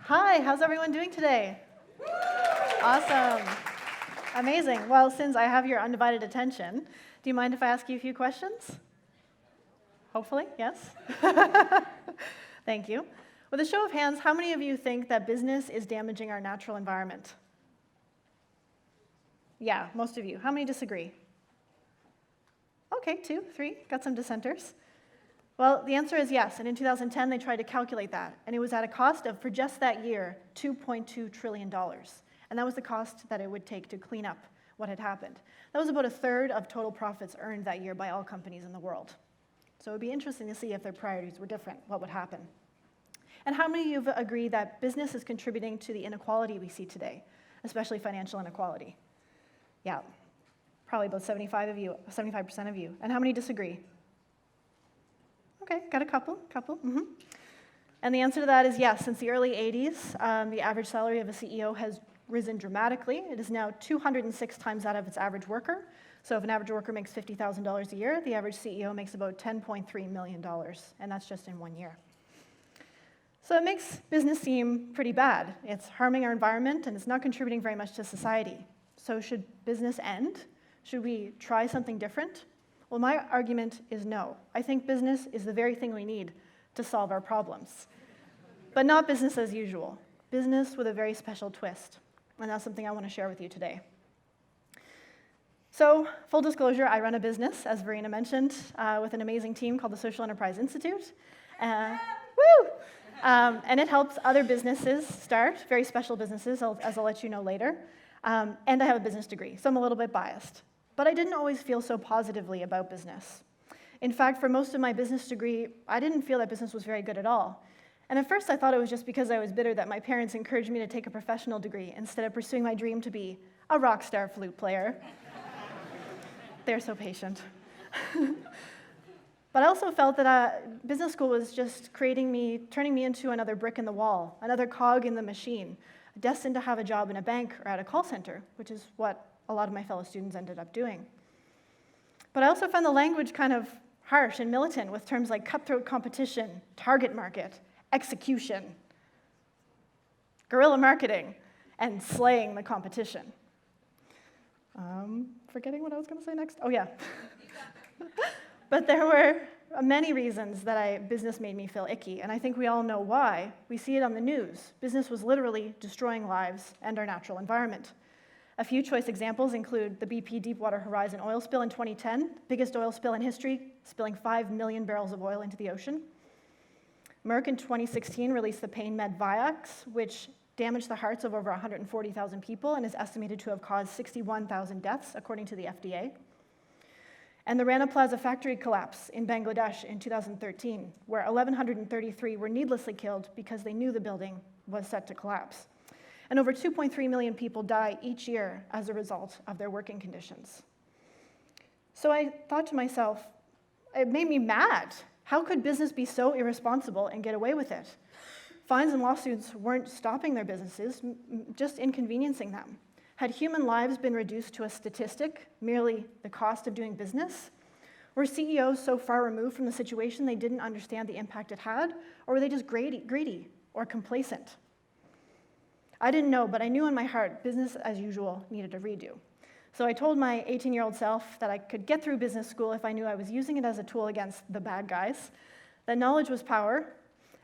Hi, how's everyone doing today? Awesome. Amazing. Well, since I have your undivided attention, do you mind if I ask you a few questions? Hopefully, yes? Thank you. With a show of hands, how many of you think that business is damaging our natural environment? Yeah, most of you. How many disagree? Okay, 2, 3, got some dissenters. Well, the answer is yes, and in 2010 they tried to calculate that, and it was at a cost of, for just that year, $2.2 trillion. And that was the cost that it would take to clean up what had happened. That was about a third of total profits earned that year by all companies in the world. So it would be interesting to see if their priorities were different, what would happen. And how many of you agree that business is contributing to the inequality we see today, especially financial inequality? Yeah, probably about 75% of you. And how many disagree? Okay, got a couple. And the answer to that is yes. Since the early 80s, the average salary of a CEO has risen dramatically. It is now 206 times that of its average worker. So if an average worker makes $50,000 a year, the average CEO makes about $10.3 million, and that's just in 1 year. So it makes business seem pretty bad. It's harming our environment, and it's not contributing very much to society. So should business end? Should we try something different? Well, my argument is no. I think business is the very thing we need to solve our problems. But not business as usual. Business with a very special twist. And that's something I want to share with you today. So, full disclosure, I run a business, as Verena mentioned, with an amazing team called the Social Enterprise Institute. And it helps other businesses start, very special businesses, as I'll let you know later. And I have a business degree, so I'm a little bit biased. But I didn't always feel so positively about business. In fact, for most of my business degree, I didn't feel that business was very good at all. And at first I thought it was just because I was bitter that my parents encouraged me to take a professional degree instead of pursuing my dream to be a rock star flute player. They're so patient. But I also felt that business school was just turning me into another brick in the wall, another cog in the machine, destined to have a job in a bank or at a call center, which is what a lot of my fellow students ended up doing. But I also found the language kind of harsh and militant with terms like cutthroat competition, target market, execution, guerrilla marketing, and slaying the competition. Forgetting what I was going to say next. Oh, yeah. But there were many reasons that business made me feel icky, and I think we all know why. We see it on the news. Business was literally destroying lives and our natural environment. A few choice examples include the BP Deepwater Horizon oil spill in 2010, biggest oil spill in history, spilling 5 million barrels of oil into the ocean. Merck in 2016 released the pain med Vioxx, which damaged the hearts of over 140,000 people and is estimated to have caused 61,000 deaths, according to the FDA. And the Rana Plaza factory collapse in Bangladesh in 2013, where 1,133 were needlessly killed because they knew the building was set to collapse. And over 2.3 million people die each year as a result of their working conditions. So I thought to myself, it made me mad. How could business be so irresponsible and get away with it? Fines and lawsuits weren't stopping their businesses, just inconveniencing them. Had human lives been reduced to a statistic, merely the cost of doing business? Were CEOs so far removed from the situation they didn't understand the impact it had? Or were they just greedy or complacent? I didn't know, but I knew in my heart business as usual needed a redo. So I told my 18-year-old self that I could get through business school if I knew I was using it as a tool against the bad guys, that knowledge was power,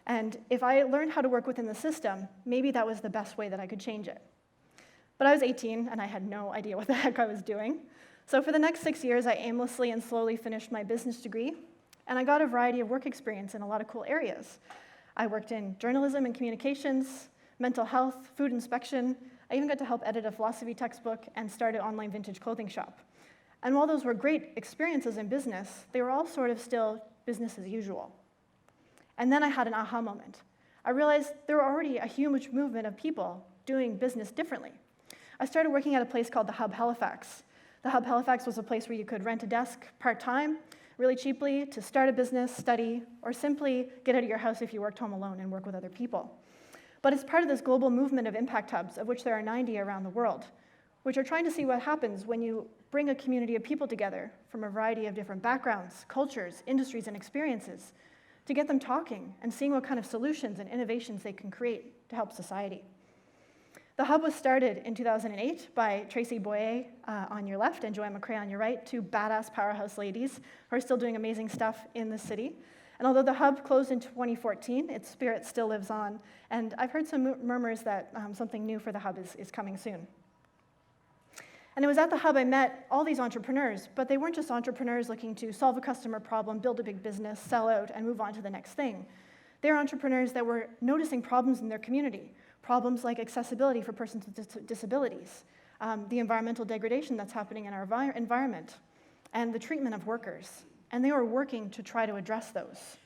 and if I learned how to work within the system, maybe that was the best way that I could change it. But I was 18, and I had no idea what the heck I was doing. So for the next 6 years, I aimlessly and slowly finished my business degree, and I got a variety of work experience in a lot of cool areas. I worked in journalism and communications, mental health, food inspection. I even got to help edit a philosophy textbook and start an online vintage clothing shop. And while those were great experiences in business, they were all sort of still business as usual. And then I had an aha moment. I realized there were already a huge movement of people doing business differently. I started working at a place called the Hub Halifax. The Hub Halifax was a place where you could rent a desk part-time, really cheaply, to start a business, study, or simply get out of your house if you worked home alone and work with other people. But it's part of this global movement of impact hubs, of which there are 90 around the world, which are trying to see what happens when you bring a community of people together from a variety of different backgrounds, cultures, industries, and experiences to get them talking and seeing what kind of solutions and innovations they can create to help society. The Hub was started in 2008 by Tracy Boyer on your left and Joanne McCrae on your right, two badass powerhouse ladies who are still doing amazing stuff in the city. And although the Hub closed in 2014, its spirit still lives on. And I've heard some murmurs that something new for the Hub is coming soon. And it was at the Hub I met all these entrepreneurs, but they weren't just entrepreneurs looking to solve a customer problem, build a big business, sell out, and move on to the next thing. They're entrepreneurs that were noticing problems in their community, problems like accessibility for persons with disabilities, the environmental degradation that's happening in our environment, and the treatment of workers. And they were working to try to address those.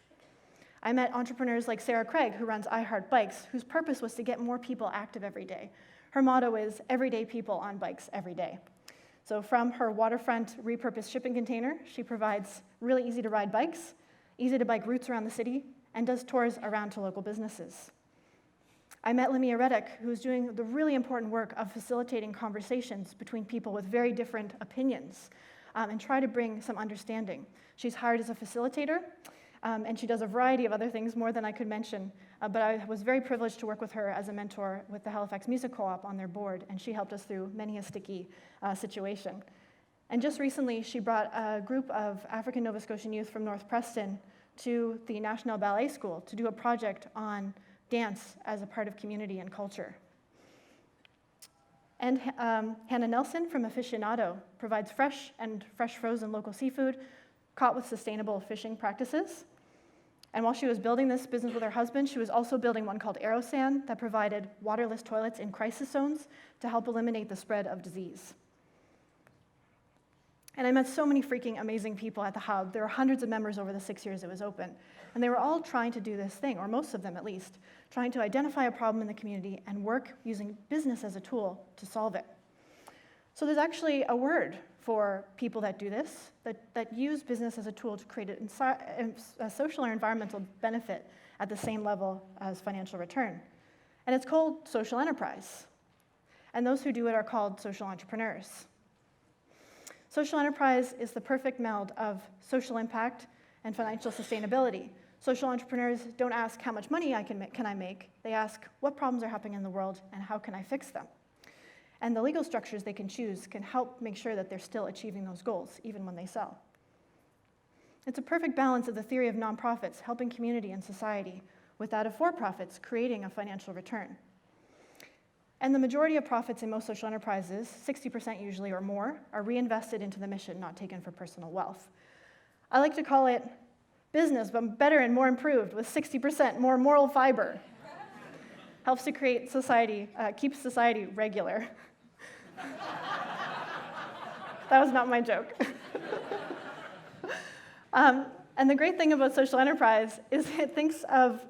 I met entrepreneurs like Sarah Craig, who runs I Heart Bikes, whose purpose was to get more people active every day. Her motto is, everyday people on bikes every day. So from her waterfront repurposed shipping container, she provides really easy to ride bikes, easy to bike routes around the city, and does tours around to local businesses. I met Limia Reddick, who's doing the really important work of facilitating conversations between people with very different opinions and try to bring some understanding. She's hired as a facilitator, and she does a variety of other things, more than I could mention, but I was very privileged to work with her as a mentor with the Halifax Music Co-op on their board, and she helped us through many a sticky situation. And just recently, she brought a group of African Nova Scotian youth from North Preston to the National Ballet School to do a project on dance as a part of community and culture. And Hannah Nelson from Aficionado provides fresh frozen local seafood caught with sustainable fishing practices. And while she was building this business with her husband, she was also building one called Aerosan that provided waterless toilets in crisis zones to help eliminate the spread of disease. And I met so many freaking amazing people at the Hub. There were hundreds of members over the 6 years it was open. And they were all trying to do this thing, or most of them at least, trying to identify a problem in the community and work using business as a tool to solve it. So there's actually a word for people that do this, that use business as a tool to create a social or environmental benefit at the same level as financial return. And it's called social enterprise. And those who do it are called social entrepreneurs. Social enterprise is the perfect meld of social impact and financial sustainability. Social entrepreneurs don't ask how much money can I make. They ask what problems are happening in the world and how can I fix them. And the legal structures they can choose can help make sure that they're still achieving those goals, even when they sell. It's a perfect balance of the theory of nonprofits helping community and society with that of for-profits creating a financial return. And the majority of profits in most social enterprises, 60% usually or more, are reinvested into the mission, not taken for personal wealth. I like to call it business, but better and more improved with 60% more moral fiber. Helps to create society, keeps society regular. That was not my joke. And the great thing about social enterprise is it thinks of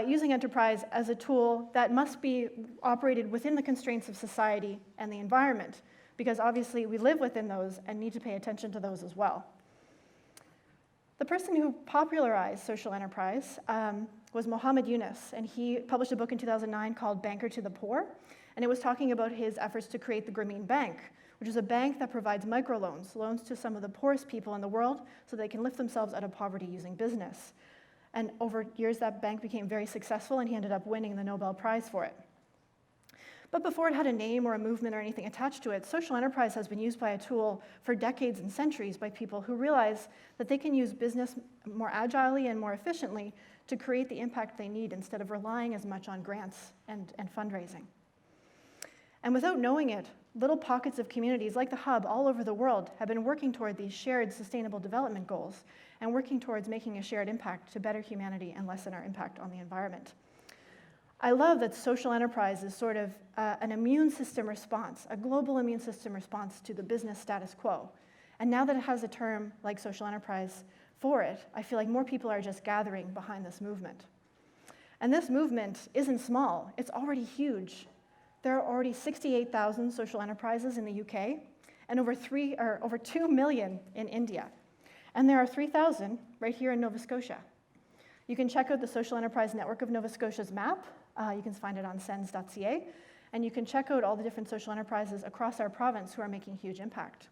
using enterprise as a tool that must be operated within the constraints of society and the environment, because obviously we live within those and need to pay attention to those as well. The person who popularized social enterprise was Mohammed Yunus, and he published a book in 2009 called Banker to the Poor, and it was talking about his efforts to create the Grameen Bank, which is a bank that provides microloans, loans to some of the poorest people in the world so they can lift themselves out of poverty using business. And over years, that bank became very successful, and he ended up winning the Nobel Prize for it. But before it had a name or a movement or anything attached to it, social enterprise has been used by a tool for decades and centuries by people who realize that they can use business more agilely and more efficiently to create the impact they need instead of relying as much on grants and fundraising. And without knowing it, little pockets of communities like the Hub all over the world have been working toward these shared sustainable development goals and working towards making a shared impact to better humanity and lessen our impact on the environment. I love that social enterprise is sort of an immune system response, a global immune system response to the business status quo. And now that it has a term like social enterprise for it, I feel like more people are just gathering behind this movement. And this movement isn't small, it's already huge. There are already 68,000 social enterprises in the UK and over 2 million in India. And there are 3,000 right here in Nova Scotia. You can check out the Social Enterprise Network of Nova Scotia's map. You can find it on sens.ca. And you can check out all the different social enterprises across our province who are making huge impact.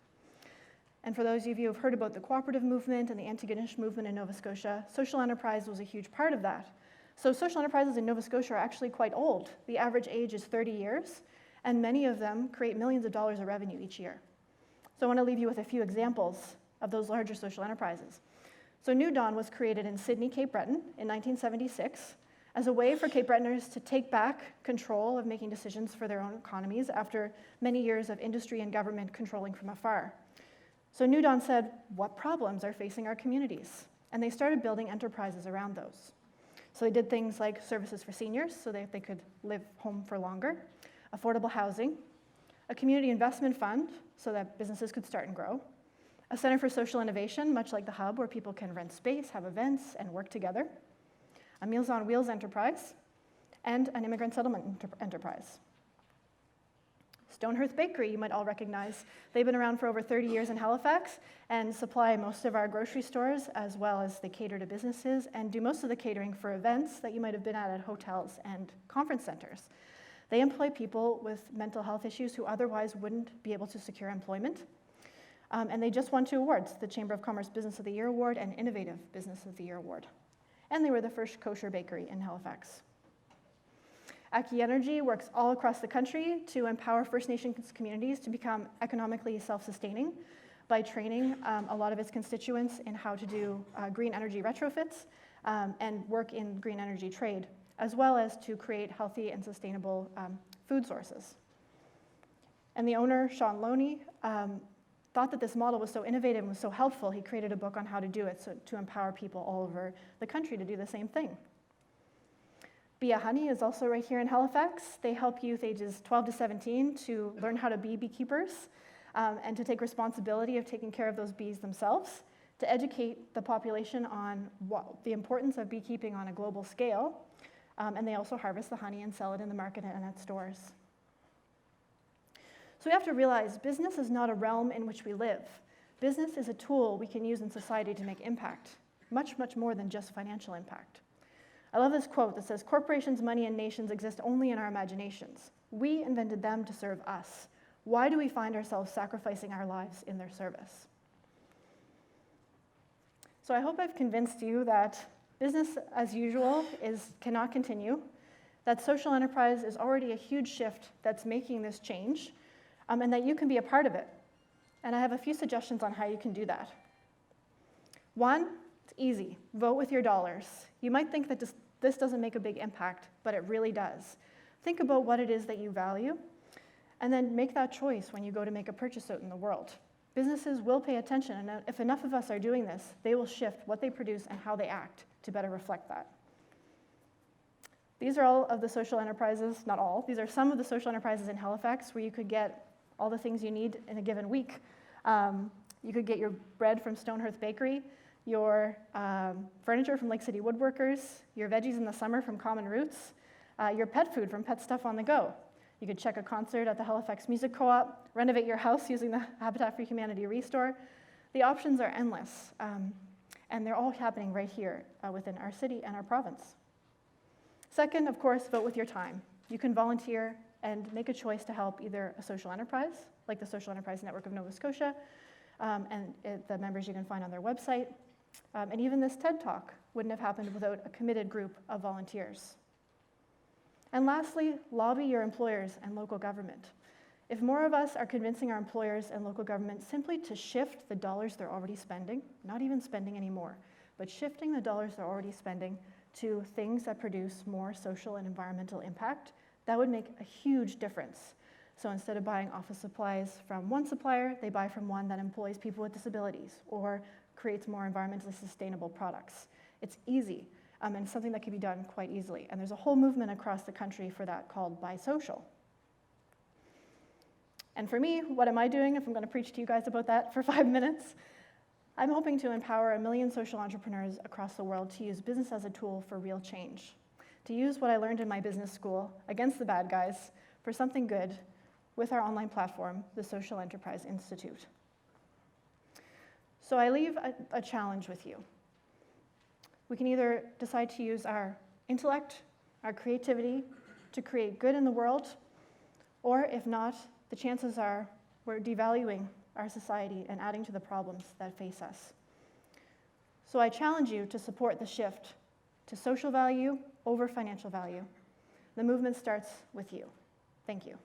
And for those of you who have heard about the cooperative movement and the anti-Ganesh movement in Nova Scotia, social enterprise was a huge part of that. So social enterprises in Nova Scotia are actually quite old. The average age is 30 years, and many of them create millions of dollars of revenue each year. So I want to leave you with a few examples of those larger social enterprises. So New Dawn was created in Sydney, Cape Breton in 1976 as a way for Cape Bretoners to take back control of making decisions for their own economies after many years of industry and government controlling from afar. So New Dawn said, what problems are facing our communities? And they started building enterprises around those. So they did things like services for seniors so that they could live home for longer, affordable housing, a community investment fund so that businesses could start and grow, a center for social innovation, much like the Hub, where people can rent space, have events, and work together, a Meals on Wheels enterprise, and an immigrant settlement enterprise. Stonehearth Bakery, you might all recognize. They've been around for over 30 years in Halifax and supply most of our grocery stores, as well as they cater to businesses and do most of the catering for events that you might have been at hotels and conference centers. They employ people with mental health issues who otherwise wouldn't be able to secure employment. And they just won 2 awards, the Chamber of Commerce Business of the Year Award and Innovative Business of the Year Award. And they were the first kosher bakery in Halifax. Aki Energy works all across the country to empower First Nations communities to become economically self-sustaining by training a lot of its constituents in how to do green energy retrofits and work in green energy trade, as well as to create healthy and sustainable food sources. And the owner, Sean Loney, thought that this model was so innovative and was so helpful, he created a book on how to do it to empower people all over the country to do the same thing. Bia Honey is also right here in Halifax. They help youth ages 12 to 17 to learn how to be beekeepers and to take responsibility of taking care of those bees themselves, to educate the population on the importance of beekeeping on a global scale. And they also harvest the honey and sell it in the market and at stores. So we have to realize business is not a realm in which we live. Business is a tool we can use in society to make impact, much, much more than just financial impact. I love this quote that says, corporations, money, and nations exist only in our imaginations. We invented them to serve us. Why do we find ourselves sacrificing our lives in their service? So I hope I've convinced you that business as usual cannot continue, that social enterprise is already a huge shift that's making this change, and that you can be a part of it. And I have a few suggestions on how you can do that. One, it's easy. Vote with your dollars. You might think that this doesn't make a big impact, but it really does. Think about what it is that you value, and then make that choice when you go to make a purchase out in the world. Businesses will pay attention, and if enough of us are doing this, they will shift what they produce and how they act to better reflect that. These are all of the social enterprises, not all, these are some of the social enterprises in Halifax where you could get all the things you need in a given week. You could get your bread from Stonehearth Bakery, your furniture from Lake City Woodworkers, your veggies in the summer from Common Roots, your pet food from Pet Stuff on the Go. You could check a concert at the Halifax Music Co-op, renovate your house using the Habitat for Humanity Restore. The options are endless, and they're all happening right here within our city and our province. Second, of course, vote with your time. You can volunteer and make a choice to help either a social enterprise, like the Social Enterprise Network of Nova Scotia, and the members you can find on their website. And even this TED Talk wouldn't have happened without a committed group of volunteers. And lastly, lobby your employers and local government. If more of us are convincing our employers and local government simply to shift the dollars they're already spending, not even spending anymore, but shifting the dollars they're already spending to things that produce more social and environmental impact, that would make a huge difference. So instead of buying office supplies from one supplier, they buy from one that employs people with disabilities or creates more environmentally sustainable products. It's easy, and something that can be done quite easily. And there's a whole movement across the country for that called Buy Social. And for me, what am I doing if I'm going to preach to you guys about that for 5 minutes? I'm hoping to empower 1 million social entrepreneurs across the world to use business as a tool for real change, to use what I learned in my business school against the bad guys for something good with our online platform, the Social Enterprise Institute. So I leave a challenge with you. We can either decide to use our intellect, our creativity to create good in the world, or if not, the chances are we're devaluing our society and adding to the problems that face us. So I challenge you to support the shift to social value over financial value. The movement starts with you. Thank you.